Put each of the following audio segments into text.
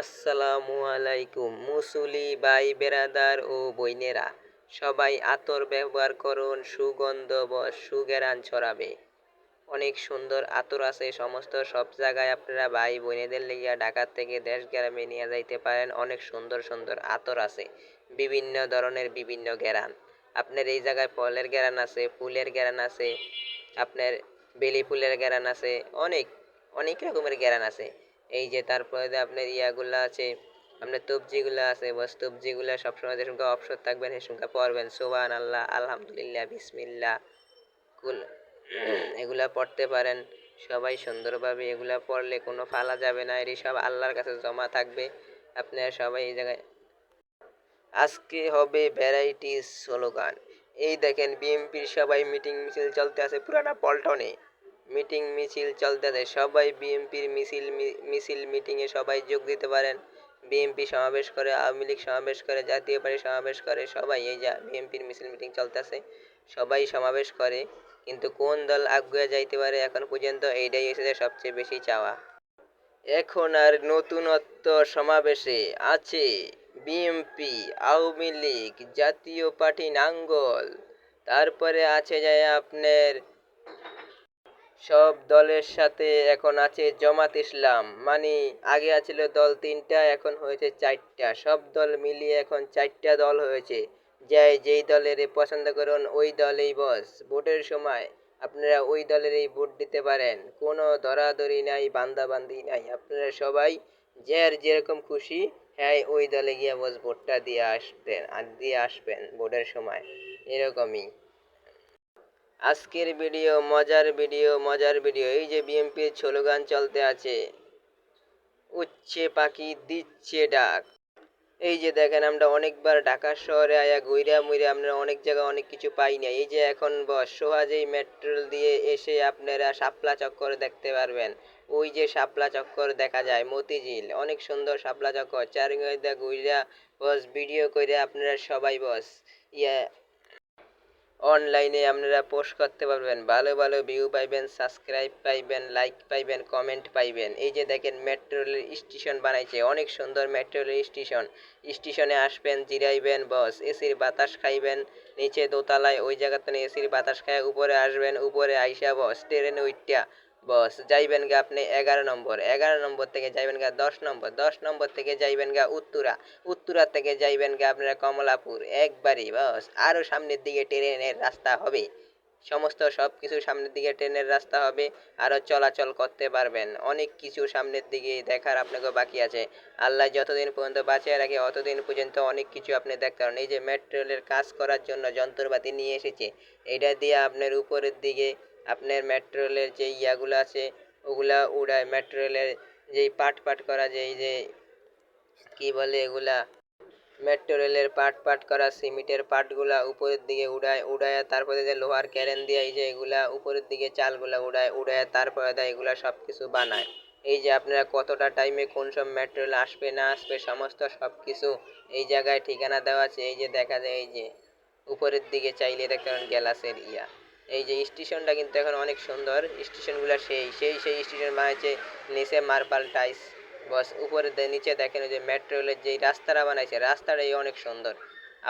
আসসালামু আলাইকুম মুসলি ভাই বেরাদার ও বইনেরা, সবাই আতর ব্যবহার করুন, সুগন্ধ সুঘ্রাণ ছড়াবে। অনেক সুন্দর আতর আছে সমস্ত সব জায়গায়, আপনারা ভাই বোনেদের লেগিয়া ঢাকা থেকে দেশ গ্রামে নিয়ে যাইতে পারেন। অনেক সুন্দর সুন্দর আতর আছে, বিভিন্ন ধরনের বিভিন্ন ঘেরান। আপনার এই জায়গায় ফলের ঘেরান আছে, ফুলের ঘেরান আছে, আপনার বেলি ফুলের ঘেরান আছে, অনেক অনেক রকমের ঘেরান আছে। এই যে তারপরে আপনার ইয়াগুলা আছে, আপনার তবজিগুলা আছে, বস তবজিগুলা সবসময় যে সঙ্গে অবসর থাকবেন সে সঙ্গে পড়বেন সুবহান আল্লাহ, আলহামদুলিল্লাহ, বিসমিল্লাহ, কুল এগুলা পড়তে পারেন। সবাই সুন্দরভাবে এগুলা পড়লে কোনো ফালা যাবে না, এটি সব আল্লাহর কাছে জমা থাকবে। আপনারা সবাই এই জায়গায় আজকে হবে ভ্যারাইটিস স্লোগান। এই দেখেন বিএমপির সবাই মিটিং মিছিল চলতে আছে পুরানা পল্টনে, মিটিং মিছিল চলতে আছে। সবাই বিএমপির মিছিল মিটিংয়ে সবাই যোগ দিতে পারেন। বিএমপি সমাবেশ করে, আওয়ামী লীগ সমাবেশ করে, জাতীয় পার্টি সমাবেশ করে, সবাই এই যা বিএমপির মিছিল মিটিং চলতেছে, সবাই সমাবেশ করে। কিন্তু কোন দল আগুয়ে যাইতে পারে এখন পর্যন্ত, এইটাই এসেছে সবচেয়ে বেশি চাওয়া। এখন আর নতুনত্ব সমাবেশে আছে বিএমপি, আওয়ামী লীগ, জাতীয় পার্টি নাঙ্গল, তারপরে আছে যায় আপনার সব দলের সাথে এখন আছে জামাত ইসলাম। মানে আগে আছিল দল তিনটা, এখন হয়েছে চারটা, সব দল মিলিয়ে এখন চারটা দল হয়েছে। যেই দলের পছন্দ করুন ওই দলেই বস, ভোটের সময় আপনারা ওই দলেরই ভোট দিতে পারেন। কোনো ধরাধরি নাই, বান্দাবান্দি নাই, আপনারা সবাই যার যেরকম খুশি হ্যাঁ ওই দলে গিয়ে বস ভোটটা দিয়ে আসবেন, আর দিয়ে আসবেন ভোটের সময়, এরকমই। আজকের ভিডিও মজার ভিডিও, মজার ভিডিও। এই যে বিএমপির স্লোগান চলতে আছে, উচ্ছে পাখি দিচ্ছে ডাক। এই যে দেখেন আমরা অনেকবার ঢাকা শহরে আয়া ঘুইরা মুইরা আমরা অনেক জায়গায় অনেক কিছু পাই না। এই যে এখন বস সহজেই মেট্রো দিয়ে এসে আপনারা শাপলা চক্কর দেখতে পারবেন। ওই যে শাপলা চক্কর দেখা যায়, মতিঝিল অনেক সুন্দর শাপলা চক্কর, চারিগা ঘুইরা বস ভিডিও করে আপনারা সবাই বস ইয়া অনলাইনে আপনারা পোস্ট করতে পারবেন, ভালো ভালো ভিউ পাইবেন, সাবস্ক্রাইব পাইবেন, লাইক পাইবেন, কমেন্ট পাইবেন। এই যে দেখেন মেট্রো রেল স্টেশন বানাইছে, অনেক সুন্দর মেট্রো রেল স্টেশন। স্টেশনে আসবেন, জিরাইবেন, বস এসির বাতাস খাইবেন। নিচে দোতলায় ওই জায়গাতে এসির বাতাস খায়, উপরে আসবেন, উপরে আইসা বস ট্রেনে উঠটা বস যাইবেন গা আপনি 11 নম্বর, 11 নম্বর থেকে যাইবেন গা 10 নম্বর, 10 নম্বর থেকে যাইবেন গা উত্তরা, উত্তরা থেকে যাইবেন গা আপনারা কমলাপুর, একবারই বস। আরো সামনের দিকে ট্রেনের রাস্তা হবে, সমস্ত সব কিছু সামনের দিকে ট্রেনের রাস্তা হবে, আরো চলাচল করতে পারবেন। অনেক কিছু সামনের দিকে দেখার আপনাকে বাকি আছে। আল্লাহ যতদিন পর্যন্ত বাঁচিয়ে রাখে অতদিন পর্যন্ত অনেক কিছু আপনি দেখতে পারেন। এই যে মেট্রো রেলের কাজ করার জন্য যন্ত্রপাতি নিয়ে এসেছে, এটা দিয়ে আপনার উপরের দিকে আপনার মেট্রো রেলের যে ইয়াগুলো আছে ওগুলা উড়ায়। মেট্রো রেলের যেই পাট পাট করা, যেই যে কি বলে এগুলা, মেট্রো রেলের পাট পাট করা সিমেন্টের পাটগুলা উপরের দিকে উড়ায়, উড়ায় তারপরে যে লোহার ক্যারেন দিয়ে এই যে এগুলা উপরের দিকে চালগুলা উড়ায়, উড়ায় তারপরে দেয় এগুলা সব কিছু বানায়। এই যে আপনারা কতটা টাইমে কোন সব মেট্রো রেল আসবে না আসবে সমস্ত সব কিছু এই জায়গায় ঠিকানা দেওয়া আছে। এই যে দেখা যায়, এই যে উপরের দিকে চাইলে দেখতে পারেন গ্যালাসের ইয়া। এই যে স্টেশনটা কিন্তু এখন অনেক সুন্দর, স্টেশনগুলো সেই স্টেশন বানাইছে। নিচে মার্বেল টাইস বস, উপরে নিচে দেখেন যে মেট্রো রেলের যেই রাস্তাটা বানাইছে রাস্তাটাই অনেক সুন্দর।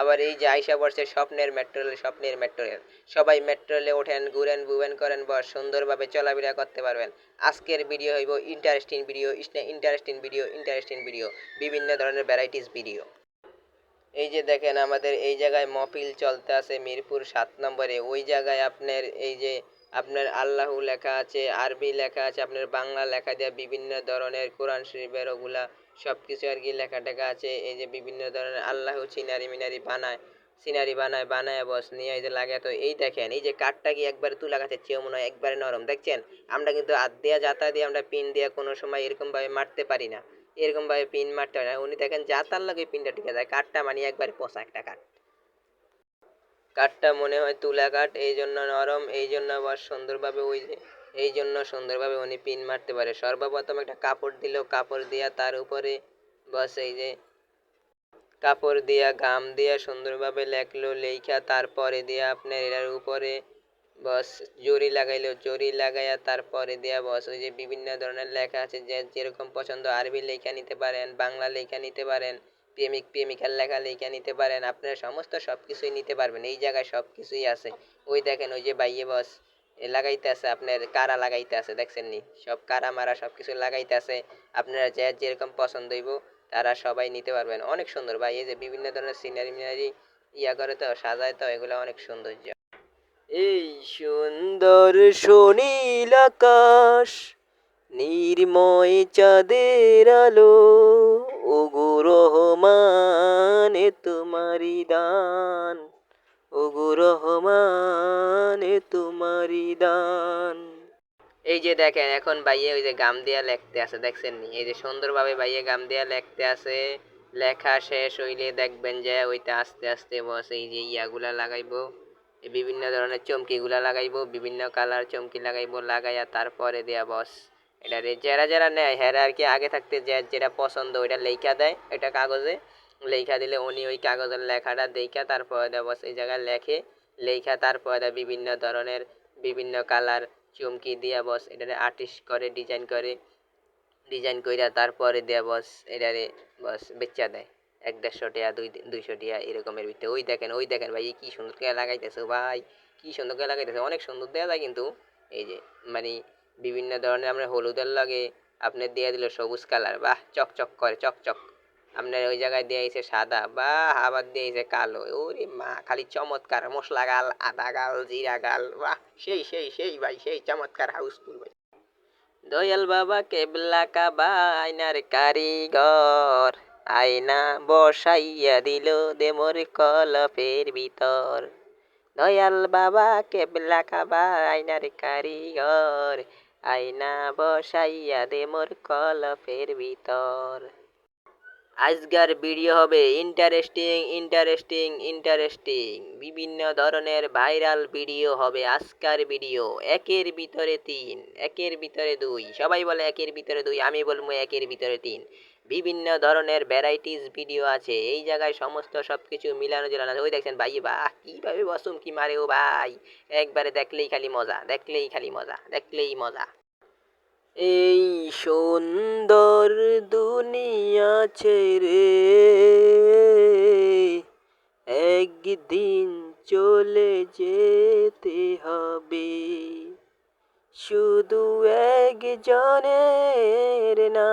আবার এই যে আইসা পড়ছে স্বপ্নের মেট্রো রেল, স্বপ্নের মেট্রো রেল। সবাই মেট্রো রেলে ওঠেন, ঘুরেন বুবেন করেন, বস সুন্দরভাবে চলাফেরা করতে পারবেন। আজকের ভিডিও হইব interesting video, interesting video, interesting video, বিভিন্ন ধরনের ভ্যারাইটিস ভিডিও। এই যে দেখেন আমাদের এই জায়গায় মহফিল চলতে আছে মিরপুর 7 নম্বরে। ওই জায়গায় আপনার এই যে আপনার আল্লাহু লেখা আছে, আরবি লেখা আছে, আপনার বাংলা লেখা দেওয়া বিভিন্ন ধরনের কোরআন শরীফের ওগুলা সব কিছু আর কি লেখা টেখা আছে। এই যে বিভিন্ন ধরনের আল্লাহু সিনারি মিনারি বানায়, সিনারি বানায়, বানায় বস নিয়ে এই যে লাগে। তো এই দেখেন এই যে কাঠটা কি একবার তুলা গাছের চেয়েও মনে হয় একবারে নরম, দেখছেন? আমরা কিন্তু হাত দিয়া জাতা দিয়ে আমরা পিন দিয়ে কোনো সময় এরকম ভাবে মারতে পারি না, এরকম ভাবে পিন মারতে হয় না। উনি দেখেন যা তার লাগে পিনটা টিকে যায়, কাঠটা মানে একবারে পচা একটা কাঠ। কাঠটা মনে হয় তুলা কাঠ, এই জন্য নরম, এই জন্য আবার সুন্দরভাবে ওই যে এই জন্য সুন্দরভাবে উনি পিন মারতে পারে। সর্বপ্রথম একটা কাপড় দিল, কাপড় দিয়া তার উপরে বস এই যে কাপড় দিয়া গাম দিয়া সুন্দরভাবে লেখলো, লেখা তারপরে দিয়া আপনার এটার উপরে বস জরি লাগাইলো, জরি লাগাইয়া তারপরে দেয়া বস ওই যে বিভিন্ন ধরনের লেখা আছে, যে যেরকম পছন্দ আরবি লেখা নিতে পারেন, বাংলা লেখা নিতে পারেন, প্রেমিক প্রেমিকার লেখা লেখা নিতে পারেন, আপনার সমস্ত সব কিছুই নিতে পারবেন, এই জায়গায় সব কিছুই আছে। ওই দেখেন ওই যে বাইয়ে বস লাগাইতে আছে, আপনার কারা লাগাইতে আছে দেখছেন নি, সব কারা মারা সব কিছু লাগাইতে আছে। আপনারা যে যেরকম পছন্দ হইব তারা সবাই নিতে পারবেন। অনেক সুন্দর ভাই, এই যে বিভিন্ন ধরনের সিনারি মিনারি ইয়া করে তো সাজায় তো, এগুলো অনেক সৌন্দর্য। এই সুন্দর সুনীল আকাশ, নির্ময় চাঁদের আলো, ওগো রহমান এ তোমারি দান, ওগো রহমান এ তোমারি দান। এই যে দেখেন এখন ভাইয়ে ওই যে গাম দিয়া লেখতে আছে দেখছেন নি, এই যে সুন্দরভাবে ভাইয়ে গাম দিয়া লেখতে আছে। লেখা শেষ হইলে দেখবেন যে ওইটা আস্তে আস্তে বস এই যে ইয়াগুলা লাগাইবো, এই বিভিন্ন ধরনের চমকিগুলা লাগাইবো, বিভিন্ন কালার চমকি লাগাইবো, লাগাইয়া তারপরে দেয়া বস এটা যারা যারা নেয় হ্যাঁ আর কি আগে থাকতে যে যেটা পছন্দ ওইটা লেখা দেয়, এটা কাগজে লেখা দিলে উনি ওই কাগজের লেখাটা দেখা তারপরে দেয় বস এই জায়গায় লেখে, লেখা তারপরে দেয় বিভিন্ন ধরনের বিভিন্ন কালার চমকি দিয়া বস এটারে আর্টিস্ট করে ডিজাইন করে, ডিজাইন কইরা তারপরে দেয়া বস এটারে বস বেচা দেয় ১-১৫০ টাকা ২০০ টাকা এরকমের ভিতরে। ওই দেখেন ভাই কি সুন্দর করে লাগাইতেছে ভাই, কি সুন্দর করে লাগাইতেছে, অনেক সুন্দর দেওয়া যায় কিন্তু। এই যে মানে বিভিন্ন ধরনের আমরা হলুদের লাগে আপনার দিয়ে দিল সবুজ কালার, বাহ চকচক করে চকচক। আপনার ওই জায়গায় দিয়েছে সাদা, বা আবার দিয়েছে কালো, ওরে মা খালি চমৎকার, মশলা গাল, আদা গাল, জিরা গাল, বাহ সেই সেই সেই ভাই সেই চমৎকার হাউসফুল ভাই। দয়াল বাবা কেবলা কাবা আয়নার কারিগর, আয়না বসাইয়া দিল দেমর কলপের ভিতর। দয়াল বাবা কেবলা কাবা আয়নার কারিগর, আয়না বসাইয়া দেমর কলপের ভিতর। আজকের ভিডিও হবে ইন্টারেস্টিং ইন্টারেস্টিং ইন্টারেস্টিং, বিভিন্ন ধরনের ভাইরাল ভিডিও হবে আজকের ভিডিও। একের ভিতরে তিন, একের ভিতরে দুই, সবাই বলে একের ভিতরে দুই, আমি বলবো একের ভিতরে তিন। বিভিন্ন ধরনের ভ্যারাইটিস ভিডিও আছে এই জায়গায়, সমস্ত সব কিছু মিলানো ঝোলানো আছে। ওই দেখছেন ভাই বাহ কীভাবে বসুম কি মারে ও ভাই, একবারে দেখলেই খালি মজা, দেখলেই খালি মজা, দেখলেই মজা। এই সুন্দর দুনিয়া ছেড়ে একদিন চলে যেতে হবে, শুধু একজনের না,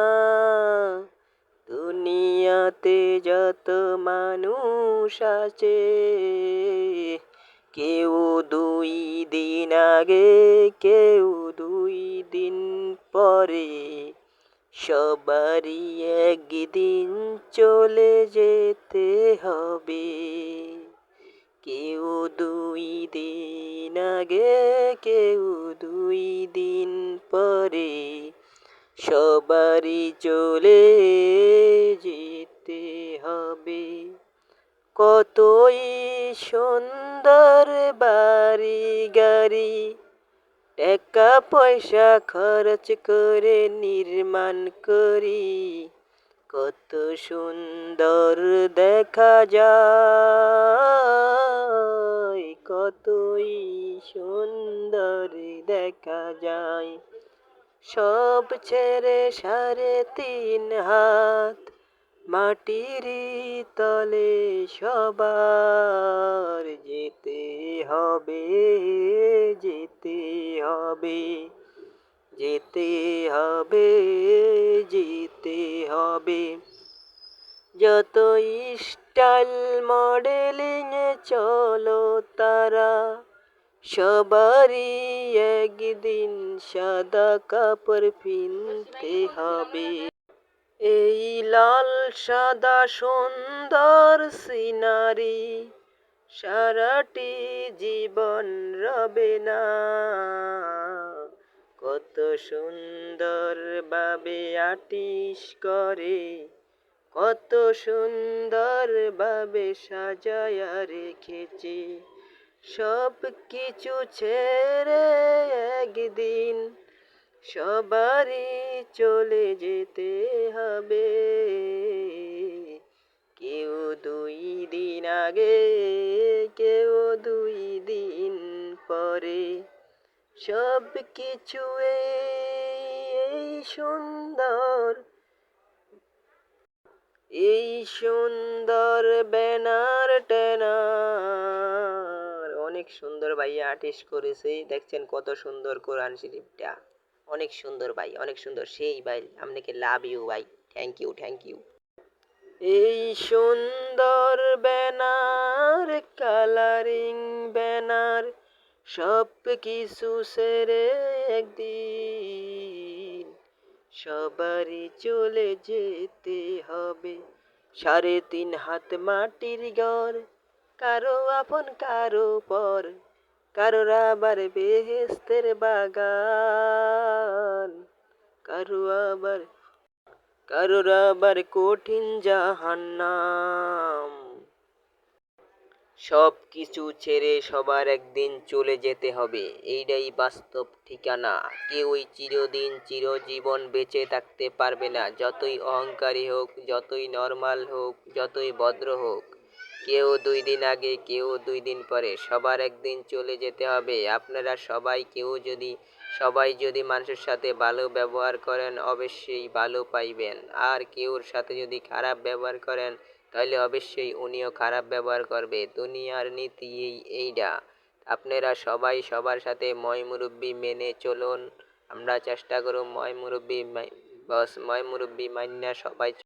দুনিয়াতে যত মানুষ আছে, কেউ 2 দিন আগে, কেউ 2 দিন পরে, সবারই একদিন চলে যেতে হবে। কেউ 2 দিন আগে, কেউ 2 দিন পরে, সবারই চলে যেতে হবে। কতই সুন্দর বাড়ি গাড়ি, টাকা পয়সা খরচ করে নির্মাণ করি, কত সুন্দর দেখা যায়, কতই সুন্দর দেখা যায়। সব ছেড়ে 3.5 হাত মাটির তলে সবার যেতে হবে, যেতে হবে, যেতে হবে, যেতে হবে। যতই স্টাইল মডেলিং এ চলো তারা, সবারই একদিন সাদা কাপড় কিনতে হবে। এই লাল সাদা সুন্দর সিনারি সারাটি জীবন রবে না, কত সুন্দর ভাবে আর্টিস্ট করে, কত সুন্দর ভাবে সাজায়া রেখেছে। সব কিছু ছেড়ে একদিন সবারই চলে যেতে হবে, কেউ 2 দিন আগে, কেউ 2 দিন পরে। সব কিছু এই সুন্দর, এই সুন্দর ব্যানার ট্যানার। অনেক সুন্দর ভাইয়া আর্টিস্ট করেছে, দেখছেন কত সুন্দর কোরআন শরীফটা। অনেক সুন্দর ভাই, অনেক সুন্দর, সেই ভাই আপনাকে লাভ ইউ ভাই, থ্যাংক ইউ থ্যাংক ইউ। এই সুন্দর ব্যানার, কালারিং ব্যানার, সব কিছু সেরে একদিন সবারই চলে যেতে হবে। 3.5 হাত মাটির ঘর, কারো আপন কারো পর, কারোর আবার বেহেস্তের বাগান, কারো আবার কারোর আবার কঠিন জাহান্নাম। সব কিছু ছেড়ে সবার একদিন চলে যেতে হবে, এইটাই বাস্তব ঠিকানা। কেউই চিরদিন চিরজীবন বেঁচে থাকতে পারবে না, যতই অহংকারী হোক, যতই নর্মাল হোক, যতই ভদ্র হোক। কেউ 2 দিন আগে, কেউ 2 দিন পরে, সবার একদিন চলে যেতে হবে। আপনারা সবাই যদি মানুষের সাথে ভালো ব্যবহার করেন, অবশ্যই ভালো পাইবেন। আর কেউর সাথে যদি খারাপ ব্যবহার করেন, তাহলে অবশ্যই উনিও খারাপ ব্যবহার করবে। দুনিয়ার নীতি এইটা। আপনারা সবাই সবার সাথে ময় মুরব্বি মেনে চলুন। আমরা চেষ্টা করব ময় মুরব্বি মাইন্না সবাই